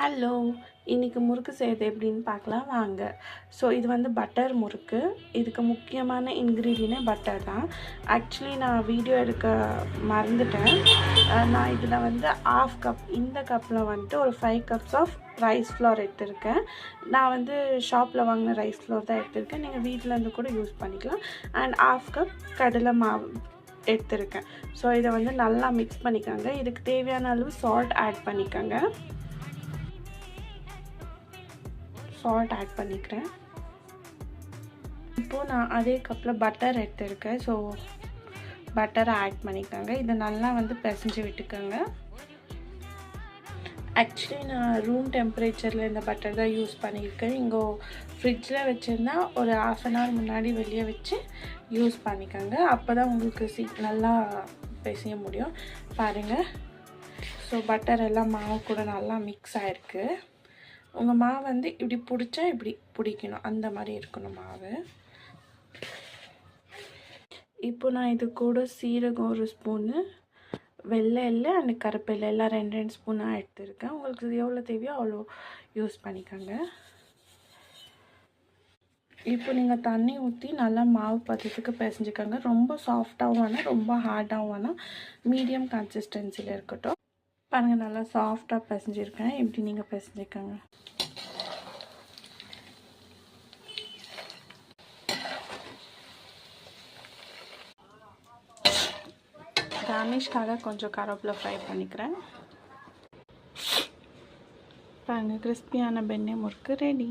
Hello, இன்றைக்கி முறுக்கு செய்கிறது எப்படின்னு பார்க்கலாம் வாங்க. ஸோ இது வந்து பட்டர் முறுக்கு. இதுக்கு முக்கியமான இன்க்ரீடியன்ட் பட்டர் தான். ஆக்சுவலி நான் வீடியோ எடுக்க மறந்துட்டேன். நான் இதில் வந்து ½ கப், இந்த கப்பில் வந்துட்டு ஒரு 5 கப்ஸ் ஆஃப் ரைஸ் ஃப்ளோர் எடுத்திருக்கேன். நான் வந்து ஷாப்பில் வாங்கின ரைஸ் ஃப்ளோர் தான் எடுத்திருக்கேன். நீங்கள் வீட்டில் இருந்து கூட யூஸ் பண்ணிக்கலாம். அண்ட் ½ கப் கடலை மாவு எடுத்திருக்கேன். ஸோ இதை வந்து நல்லா மிக்ஸ் பண்ணிக்கோங்க. இதுக்கு தேவையான அளவு சால்ட் ஆட் பண்ணிக்கோங்க. சால்ட் ஆட் பண்ணிக்கிறேன். இப்போது நான் அதே கப்பில் பட்டர் எடுத்திருக்கேன். ஸோ பட்டரை ஆட் பண்ணிக்கோங்க. இதை நல்லா வந்து பிசைஞ்சு விட்டுக்கோங்க. ஆக்சுவலி நான் ரூம் டெம்பரேச்சரில் இந்த பட்டர் தான் யூஸ் பண்ணியிருக்கேன். இங்கே ஃப்ரிட்ஜில் வச்சுருந்தா ஒரு ½ அன் ஹவர் முன்னாடி வெளியே வச்சு யூஸ் பண்ணிக்கோங்க. அப்போ தான் உங்களுக்கு நல்லா பிசைய முடியும். பாருங்கள். ஸோ பட்டர் எல்லாம் மாவு கூட நல்லா மிக்ஸ் ஆகிருக்கு. உங்கள் மாவு வந்து இப்படி பிடிச்சா இப்படி பிடிக்கணும், அந்த மாதிரி இருக்கணும் மாவு. இப்போ நான் இது கூட சீரகம் 1 ஸ்பூனு, வெள்ளை எள்ளு அண்ட் கருப்பெள்ளு எல்லாம் 2 ஸ்பூனாக எடுத்துருக்கேன். உங்களுக்கு எவ்வளோ தேவையோ அவ்வளோ யூஸ் பண்ணிக்கோங்க. இப்போ நீங்கள் தண்ணி ஊற்றி நல்லா மாவு பதத்துக்கு பிசைஞ்சிக்கோங்க. ரொம்ப சாஃப்டாகவும் வேணாம், ரொம்ப ஹார்டாகவும் வேணாம், மீடியம் கன்சிஸ்டன்சியில் இருக்கட்டும். பாருங்கள், நல்லா சாஃப்டாக பிசைஞ்சிருக்கேன். இப்படி நீங்கள் பிசைஞ்சிக்கோங்க. கார்னிஷ்காக கொஞ்சம் கருவேப்பிலை ஃப்ரை பண்ணிக்கிறேன். பாருங்கள், கிறிஸ்பியான பென்னே முறுக்கு ரெடி.